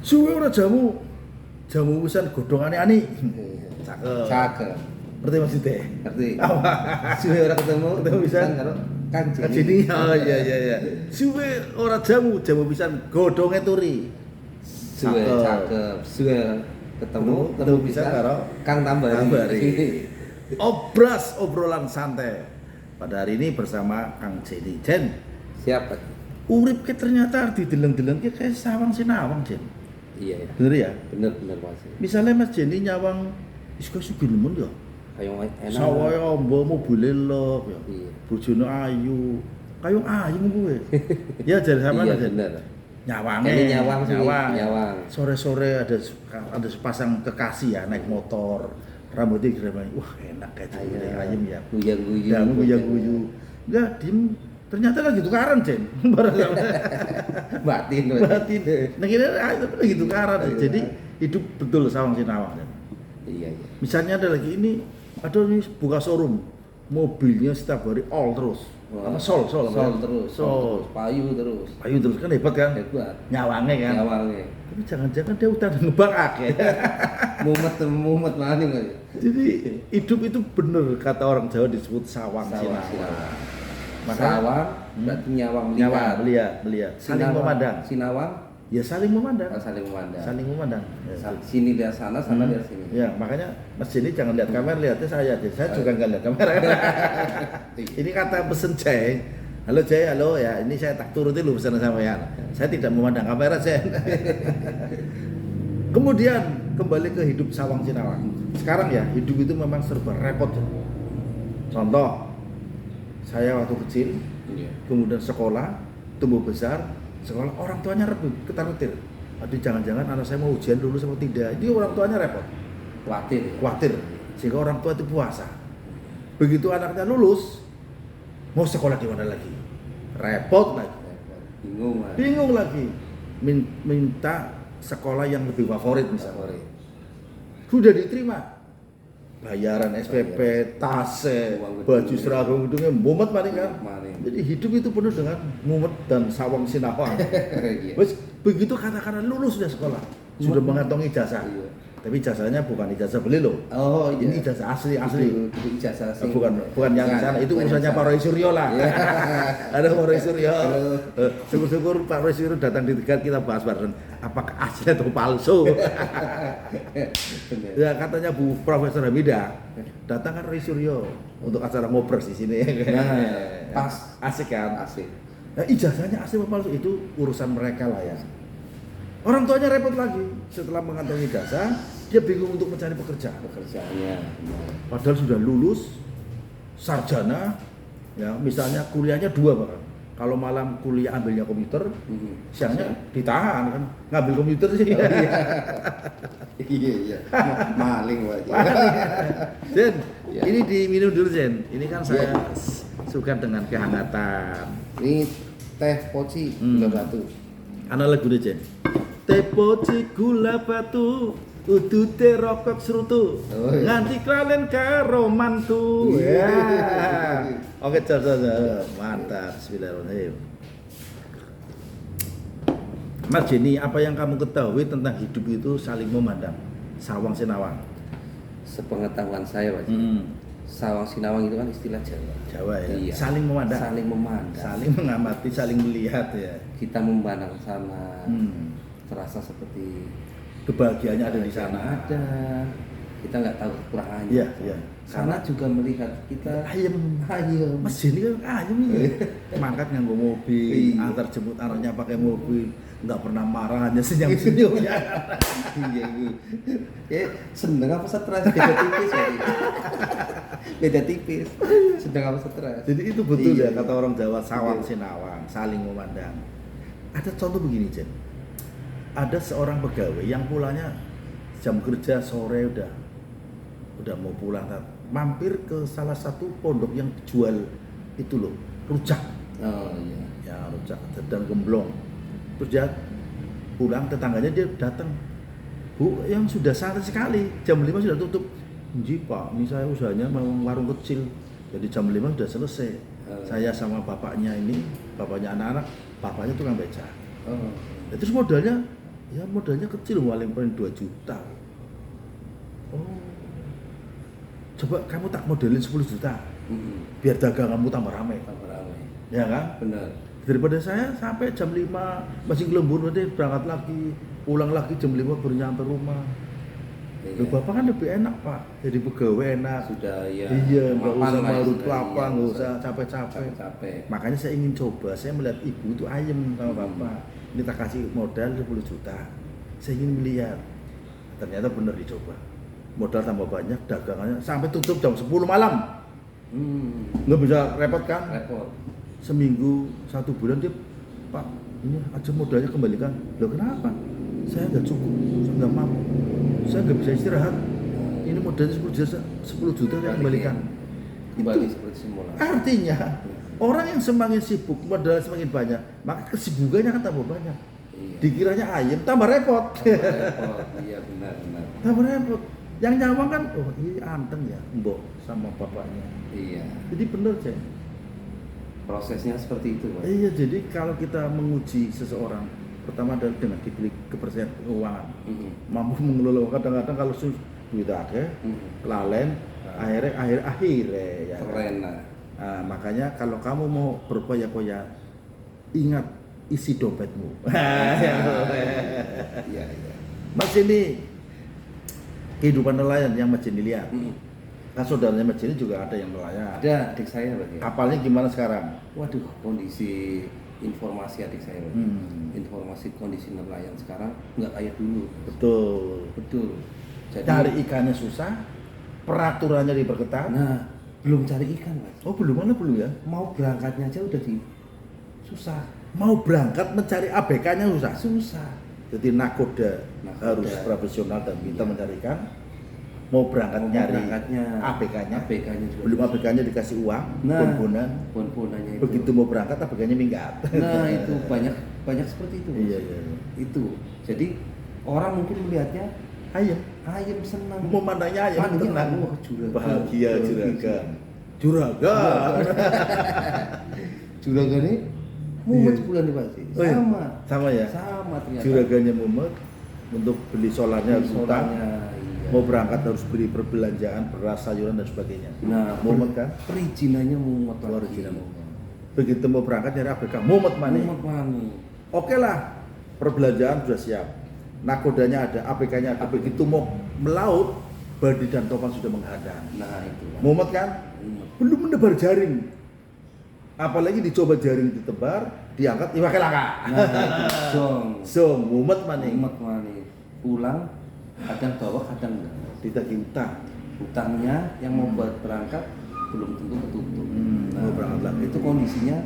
Suwe ora jamu. Jamu pisan godhongane ani. Cakep. Ngerti maksudnya? Ngerti. Apa? Suwe ora ketemu pisan karo Kang Jadi oh iya. Suwe ora jamu pisan godhonge turi. Suwe cakep. Suwe ketemu pisan karo Kang Tambari. Obrolan santai. Pada hari ini bersama Kang Jenny. Jen, Siapa? urip ke ternyata dideleng-deleng ki kayak sawang sinawang, Jen. Iya. Bener ya? Bener Mas. Misalnya Mas Jenny nyawang wis kok sugih nemen ya. Kayak enak. Sawahe amba mobile lok ya. Iya. Bojone ayu. Kayong ayu kuwe. Ya jar sama Iya Jen. bener. Nyawange. Ini nyawang. Sore-sore ada sepasang kekasih ya naik motor. Rambutnya geremanya, wah enak kayak gitu ayam ya. Guyang-guyu. Dan guyang-guyu. Enggak, diem. Ternyata lagi tukaran, Jen. Batin. Nah kira itu lagi tukaran. Jadi hidup betul sawang sinawang. Iya. Misalnya ada lagi ini buka showroom. Mobilnya setiap hari all terus. Wah. Apa sol terus. Sol. Payu terus. Payu terus kan hebat kan? Hebat. Nyawange kan? Nyawange. Tapi jangan-jangan dia udah ngebang akeh. Mumet maning kali. Jadi hidup itu bener kata orang Jawa disebut sawang sinawang. Sawang berarti nyawang melihat. Saling memandang. Sinawang Ya saling memandang. saling memandang. Saling memandang. Ya. Sini lihat sana lihat sini. Ya, makanya Mas Jenny jangan lihat kamera, lihatnya saya aja. Saya juga nggak lihat kamera. Ini kata pesen Jay. Halo Jay, halo ya. Ini saya tak turutin lu pesanan sampean. Saya tidak memandang kamera, Jay. Kemudian kembali ke hidup sawang sinawang. Sekarang ya, hidup itu memang serba repot. Contoh, saya waktu kecil, kemudian sekolah, tumbuh besar, sekolah orang tuanya ketar-ketir. Aduh jangan-jangan anak saya mau ujian dulu sama tidak. Ini orang tuanya repot. Khawatir. Sehingga orang tua itu puasa. Begitu anaknya lulus, mau sekolah di mana lagi? Repot lagi. Bingung lagi. Minta sekolah yang lebih favorit misalnya. Sudah diterima. Bayaran SPP, tase, baju seragam hidungnya mumet paling kan. Jadi hidup itu penuh dengan mumet dan sawang sinawang. Begitu katakanlah lulus sudah sekolah, sudah mengantongi ijazah. Tapi ijazahnya bukan ijazah beli loh. Oh iya. Ini ijazah asli. Itu ijazah asli. Bukan yang di sana. Itu urusannya Pak Roy Suryo lah. Ada Pak Roy Suryo. Syukur-syukur Pak Roy Suryo datang di Tegal, kita bahas bareng. Apakah asli atau palsu? Ya katanya Bu Profesor Hamida datang kan Roy Suryo untuk acara ngobres di sini. Pas. Asik kan? Asik. Nah, ijazahnya asli atau palsu itu urusan mereka lah ya. Orang tuanya repot lagi setelah mengantongi ijazah, dia bingung untuk mencari pekerjaannya. Padahal sudah lulus, sarjana, ya misalnya kuliahnya 2 bahkan. Kalau malam kuliah ambilnya komputer, siangnya ditahan kan, ngambil komputer sih. Oh, iya. Maling wajib. Jen, ini diminum dulu Jen. Ini kan saya suka dengan kehangatan. Ini teh poci gula batu. Ana lagu deh Jen. Teh poci gula batu, udute rokok serutu, nganti klalen karo mantu. Ya. Oke, mantap. Bismillahirrahmanirrahim. Mas Jenny, apa yang kamu ketahui tentang hidup itu saling memandang, sawang sinawang? Sepengetahuan saya, Pak. Sawang sinawang itu kan istilah Jawa. Jawa ya. Iya. Saling memandang. Saling mengamati, saling melihat ya. Kita memandang sana. Terasa seperti kebahagiaannya ada di sana. Ada. Kita nggak tahu kekurangannya. Iya. Sana juga melihat kita ayam. Mas Jenny kan ayam ini. Mangkat nganggo mobil, antar jemput anaknya pakai mobil, nggak pernah marah, hanya senyum-senyum ya. Iya itu. Seneng apa stres? Beda tipis. Seneng apa stres? Jadi itu betul ya kata orang Jawa, sawang sinawang, saling memandang. Ada contoh begini, Jen. Ada seorang pegawai yang pulangnya jam kerja sore udah mau pulang, mampir ke salah satu pondok yang jual itu loh, rujak. Oh iya. Ya rujak dan gemblong. Terus dia pulang, tetangganya dia datang, Bu, yang sudah sore sekali, jam 5 sudah tutup. Nji Pak, ini saya usahanya memang warung kecil, jadi jam 5 sudah selesai. Saya sama bapaknya anak-anak, bapaknya tukang beca. Terus modalnya Ya modalnya kecil, paling 2 juta. Oh, coba kamu tak modelin 10 juta, biar daganganmu tambah ramai. Tambah ramai. Ya kan? Benar. Daripada saya sampai jam 5 masih gelembur, nanti berangkat lagi, pulang lagi jam 5 baru nyampe rumah. Loh, Bapak kan lebih enak Pak, jadi pegawai enak. Sudah ya. Iya, nggak mapan usah lah marut istilahnya, kelapa, nggak nggak usah capek-capek. capek. Makanya saya ingin coba, saya melihat ibu itu ayem sama Bapak. Ini tak kasih modal 10 juta, saya ingin melihat. Ternyata benar dicoba. Modal tambah banyak, dagangannya sampai tutup jam 10 malam. Nggak bisa repot kan? Repot. Seminggu, 1 bulan dia, Pak, ini aja modalnya kembalikan. Loh kenapa? Saya nggak cukup, saya nggak mampu, saya nggak bisa istirahat. Ini modalnya 10 juta saya kembalikan. Kembali Itu seperti semula. artinya orang yang semakin sibuk, modalnya semakin banyak, maka kesibukannya akan tambah banyak. Iya. Dikiranya ayam, tambah repot. Repot. Iya benar. Tambah repot. Yang nyawang kan, oh ini anteng ya, mbok sama bapaknya. Iya. Jadi bener Cek. Prosesnya seperti itu, Pak. Iya, jadi kalau kita menguji seseorang, pertama adalah dengan diberi kepercayaan keuangan, mampu mengelola. Kadang-kadang kalau duit ada, kelalen, akhirnya ya. Keren lah. Nah, makanya kalau kamu mau berpoya-poya, ingat isi dompetmu. Iya. Mas ini kehidupan nelayan yang Mas Jenny lihat. Kan saudaranya Mas Jenny juga ada yang nelayan. Ada adik saya, Pak. Ya. Kapalnya gimana sekarang? Waduh, kondisi informasi adik saya, Pak. Informasi kondisi nelayan sekarang nggak kayak dulu. Betul. Jadi, Cari ikannya susah, peraturannya diperketat. nah, belum cari ikan, Mas. Oh belum ya? Mau berangkatnya aja udah susah. Mau berangkat mencari ABK-nya susah. Susah. Jadi nakoda harus profesional dan pintar mencari ikan. Mau berangkat nyari berangkatnya ABK-nya juga belum ABK-nya dikasih uang, bon-bonan. Bon-bonannya itu. Begitu mau berangkat ABK-nya minggat. Nah itu banyak seperti itu. Iya. Itu. Jadi orang mungkin melihatnya Ayam senang. memandangnya ayam tenang. Wah, juragan. Bahagia juragan. Juragan ini mumet Iya. sebulan nih Pak. Oh, iya? Sama ya? Sama ternyata. Juragannya mumet, untuk beli solarnya harus utang. Iya. Mau berangkat harus beli perbelanjaan, beras, sayuran dan sebagainya. Nah, mumet kan? Perizinannya mumet lagi. Perizinan mumet. Begitu mau berangkat nyari ABK, mumet mani. Oke lah, perbelanjaan sudah siap. Nakodanya ada, ABK-nya ada. Begitu mau melaut, badi dan topan sudah menghadang. Nah itu. Mumet kan? Belum menebar jaring. Apalagi dicoba jaring ditebar, diangkat, pakai langkah. Nah, Zong, mumet mani. Pulang, kadang bawa, kadang enggak. Ditagih utang. Utangnya yang mau buat berangkat belum tentu ketutup. Mau berangkat lagi. Itu kondisinya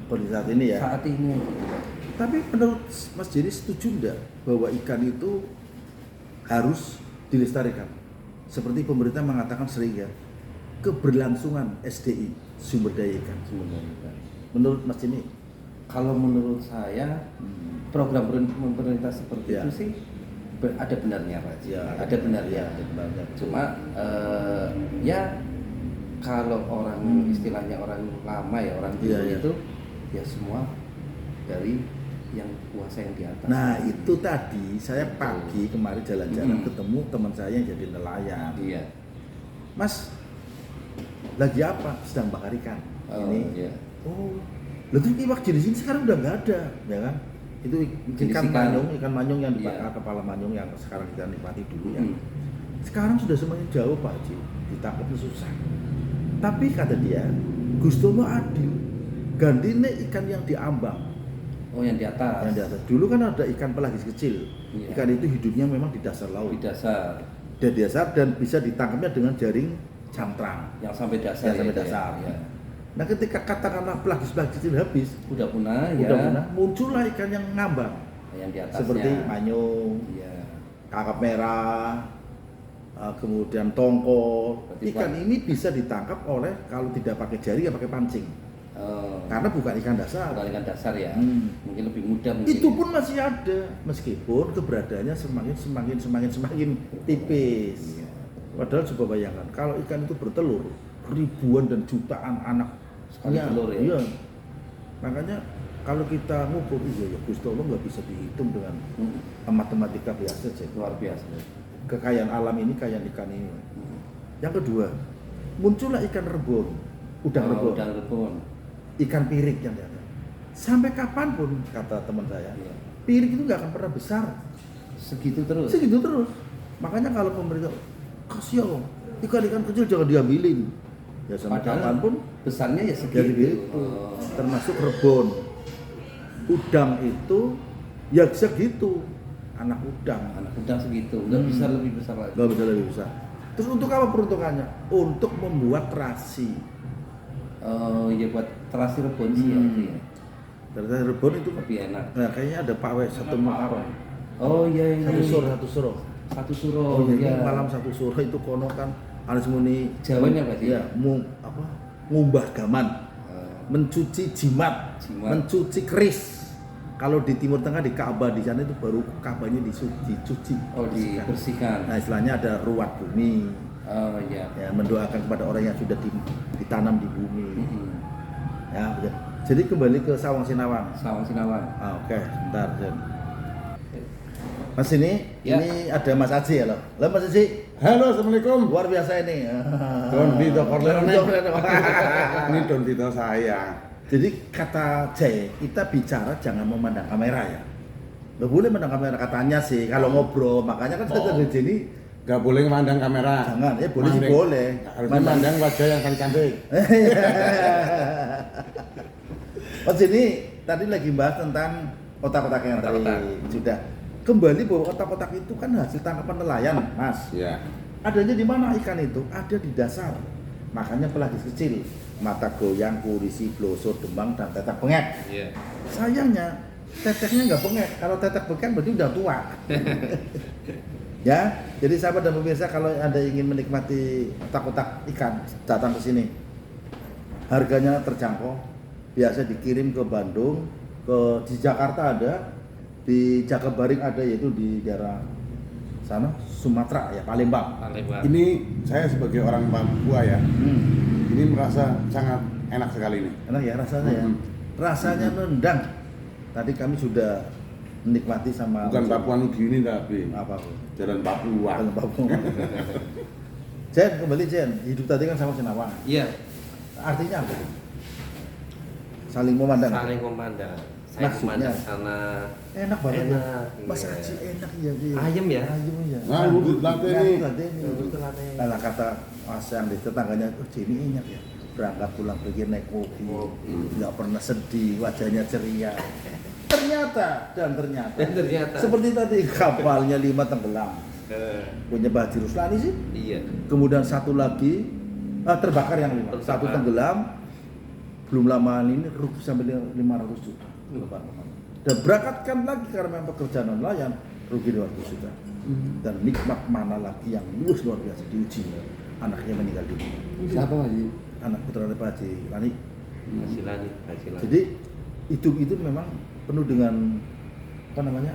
Pada saat ini ya. saat ini. Tapi menurut Mas Jerry setuju enggak bahwa ikan itu harus dilestarikan? Seperti pemerintah mengatakan sering ya, keberlangsungan SDI, sumber daya ikan. Menurut Mas Jerry? Kalau menurut saya program pemerintah seperti itu sih ada benarnya Pak. Ya, ada benarnya. Cuma ya kalau orang istilahnya orang lama ya orang dulu itu ya semua dari yang kuasa yang di atas. Nah itu tadi saya pagi kemarin jalan-jalan ketemu teman saya yang jadi nelayan. Iya. Mas, lagi apa? Sedang bakar ikan. Ini. Iya. Oh, lalu iwak jenis ini sekarang udah nggak ada, ya kan? Itu ikan manyung yang dibakar, kepala manyung yang sekarang kita nikmati dulu ya. Sekarang sudah semakin jauh Pak Haji, ditangkapnya susah. Tapi kata dia, Gustomo adil, gantinya ikan yang diambang. Oh yang di atas. Yang di atas. Dulu kan ada ikan pelagis kecil. Iya. Ikan itu hidupnya memang di dasar laut. Di dasar. Dan bisa ditangkapnya dengan jaring cantrang. Yang sampai dasar. Yang sampai dasar. Ya. Nah ketika katakanlah pelagis kecil habis, Udah punah, muncullah ikan yang ngambang. Yang di atasnya. Seperti manyung, kakap merah, kemudian tongkol. Ikan ini bisa ditangkap oleh kalau tidak pakai jaring ya pakai pancing. Karena bukan ikan dasar. Bukan ikan dasar ya. Mungkin lebih mudah mungkin. Itu pun masih ada, meskipun keberadaannya semakin tipis. Iya. Padahal coba bayangkan, kalau ikan itu bertelur ribuan dan jutaan anak sekali telur ya. Iya. Makanya kalau kita ngukur, iya ya Gusti Allah nggak bisa dihitung dengan matematika biasa sih. Luar biasa. Kekayaan alam ini, kekayaan ikan ini. Yang kedua, muncullah ikan rebon, udang rebon, Udang rebon. ikan pirik yang ada. Sampai kapanpun kata teman saya, Iya. pirik itu nggak akan pernah besar. Segitu terus. Segitu terus. Makanya kalau pemerintah kasihan ikan-ikan kecil jangan diambilin. Ya sampai Padahal kapanpun besarnya ya jadi segitu. gitu. Termasuk rebon. Udang itu ya segitu. Anak udang. Anak udang segitu, nggak bisa lebih besar lagi. Nggak bisa lebih besar. Terus untuk apa peruntukannya? Untuk membuat terasi. Ya buat terasi rebon sih ya. Hmm. Ya. Terasi rebon itu Lebih enak. nah, kayaknya ada pawai satu muharram. Oh iya ini. Satu suro. Satu suro. Oh, jadi ya. malam satu suro itu kono kan harus muni Jawanya apa sih? ya, ngumbah gaman, mencuci jimat, Jimat. mencuci keris. Kalau di Timur Tengah di Ka'bah di sana itu baru Ka'bahnya dicuci. Oh dibersihkan. Nah, istilahnya ada ruat bumi. Oh iya. Ya, mendoakan kepada orang yang sudah ditanam di bumi. Mm-mm. Ya, betul. Jadi kembali ke Sawang Sinawang. Sawang Sinawang. Oke, sebentar, Jen. Mas ini ada Mas Aji ya loh. Halo Mas Aji. Halo, assalamualaikum. Luar biasa ini. Don Vito Corleone. Don Vito. Ini Don Vito saya. Jadi kata Jay, kita bicara jangan memandang kamera ya. Nggak boleh memandang kamera katanya sih kalau ngobrol. Makanya kan saya di sini Gak boleh memandang kamera. jangan. Ya boleh sih Mandang. boleh. Harus memandang wajah yang cantik. Mas ini tadi lagi bahas tentang kotak-kotak yang tadi Kotak-kotak. sudah kembali bahwa kotak-kotak itu kan hasil tangkapan nelayan, Mas. Ya. Adanya di mana ikan itu? Ada di dasar. Makanya pelagis kecil, mata goyang, kurisi, bloso, dembang, dan tetek bengek. Iya. Sayangnya teteknya nggak bengek. Kalau tetek bengek berarti udah tua. Ya, jadi sahabat dan pemirsa kalau Anda ingin menikmati kotak-kotak ikan, datang ke sini. Harganya terjangkau. Biasa dikirim ke Bandung, di Jakarta ada, di Jakabaring ada, yaitu di daerah sana Sumatera ya, Palembang. Ini saya sebagai orang Papua ya. Ini merasa sangat enak sekali ini. Enak ya rasanya ya. Rasanya nendang. Tadi kami sudah menikmati sama Bukan Papua Nugini tapi apa Bu? Jalan Papua. Kalau Papua. Jen, kembali Jen. Hidup tadi kan sama Sinawang. Iya. Artinya apa? Saling memandang. Saling memandang. Saya Maksudnya? memandang sana. Enak banget ya. Enak, Mas iya. Aji enak ya. Iya. Ayam ya? Ayam ya. Nah, lutut lateni. Lutut lateni. Nah, kata Mas yang di tetangganya, oh Jenny enak ya. Berangkat pulang pergi naik mobil, nggak pernah sedih, wajahnya ceria. Ternyata Dan ternyata. seperti tadi kapalnya 5 tenggelam. Punya Pak Haji Ruslani sih. Iya. Kemudian satu lagi terbakar yang 5. Terbakar. Satu tenggelam. Belum lama ini rugi sampai 500 juta. Dan berangkatkan lagi karena memang pekerjaan nelayan rugi 200 juta. Dan nikmat mana lagi yang luar biasa diuji. Anaknya meninggal dunia. Siapa lagi? Anak putra Pak Haji Lani. Hasilani. Jadi itu memang penuh dengan apa namanya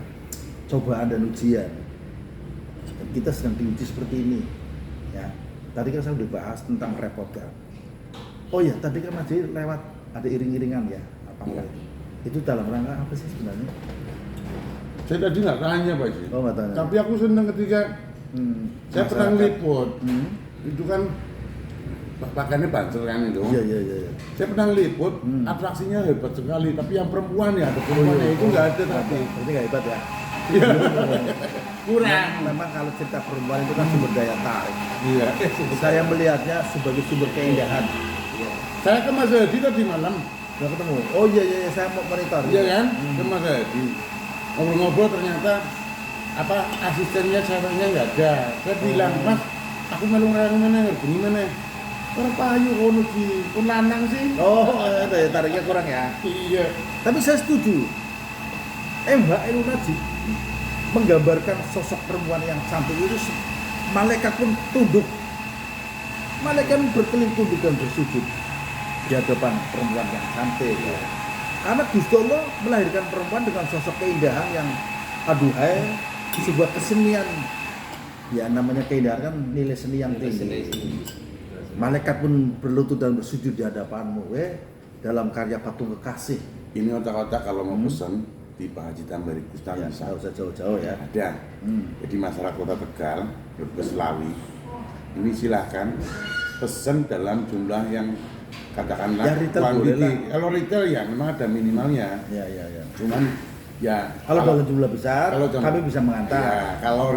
cobaan dan ujian. Dan kita sedang diuji seperti ini. Ya, tadi kan saya udah bahas tentang repotkan. Oh ya, tadi kan Mas Haji lewat ada iring-iringan ya. Apa Iya. itu dalam rangka apa sih sebenarnya? Saya tadi nggak tanya Pak Ji. Oh nggak tanya. Tapi aku senang ketika saya pernah Masyarakat. ngeliput. Hmm. Itu kan pakaiannya banser kan itu. Iya iya iya. Iya. Saya pernah ngeliput, atraksinya hebat sekali. Tapi yang perempuan ya, ada perempuannya itu nggak ada tadi. Berarti nggak hebat ya? Kurang. Memang kalau cerita perempuan itu kan sumber daya tarik. Iya. Saya melihatnya sebagai sumber keindahan. Saya ke Mas Hadi tadi malam, Udah ketemu? Oh iya iya iya, saya mau monitor. iya kan? Ke Mas Hadi. Ngobrol-ngobrol ternyata apa asistennya ceweknya nggak ada. Saya bilang, Mas, aku melu ngarang mana, begini mana? Orang payu kono di pun lanang sih. Oh, daya tariknya kurang ya. Iya. Tapi saya setuju. Mbak Elu Najib menggambarkan sosok perempuan yang cantik itu malaikat pun tunduk. Malaikat berkeliling tunduk dan bersujud di hadapan perempuan yang cantik. Karena Gusti Allah melahirkan perempuan dengan sosok keindahan yang aduhai, sebuah kesenian. Ya namanya keindahan kan nilai seni yang tinggi. Malaikat pun berlutut dan bersujud di hadapanmu, dalam karya patung kekasih. Ini otak-otak kalau mau pesan, di Pak Haji Tambari Kustan Ya, bisa. nggak usah jauh-jauh ya. Ada. Jadi masyarakat Kota Tegal, Brebes Selawi, ini silahkan pesen dalam jumlah yang katakanlah Ya, retail boleh lah. Kalau retail ya memang ada minimalnya. Ya, ya, ya. Cuman ya Kalau dalam jumlah besar, kalau jam- kami bisa mengantar. ya, kalau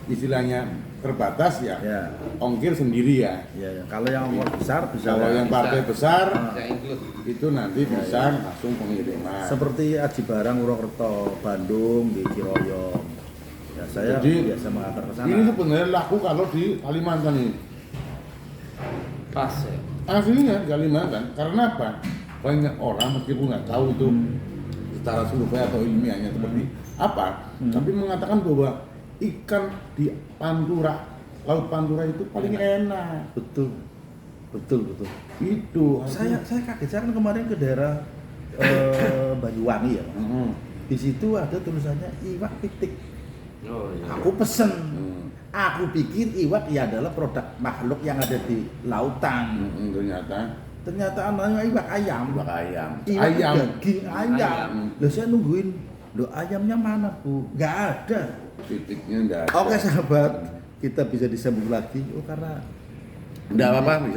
istilahnya terbatas ya, Ya. ongkir sendiri ya. Ya, ya. Kalau yang besar bisa. Kalau yang partai besar Bisa include. itu nanti bisa langsung pengiriman. Seperti Aji Barang Purwokerto, Bandung, di Ciroyong. Ya, saya Jadi, biasa mengantar ke sana. Ini sebenarnya laku kalau di Kalimantan ini. Pas ya. Aslinya di Kalimantan, karena apa? Banyak orang meskipun nggak tahu itu secara survei atau ilmiahnya seperti apa, tapi mengatakan bahwa ikan di Pantura, Laut Pantura itu paling enak. Betul. Betul, betul. Itu. Saya kaget, saya kan kemarin ke daerah Banyuwangi ya. Mm-mm. Di situ ada tulisannya iwak pitik. Oh iya. Aku pesen. Mm. Aku pikir iwak ya adalah produk makhluk yang ada di lautan. Ternyata Ternyata iwak ayam. iwak ayam. Iwak Ayam. daging ayam. Ayam. Loh, saya nungguin. Loh, ayamnya mana, Bu? Nggak ada. Titiknya enggak ada. Oke, sahabat. Kita bisa disambung lagi. Oh, karena Enggak apa-apa, bisa.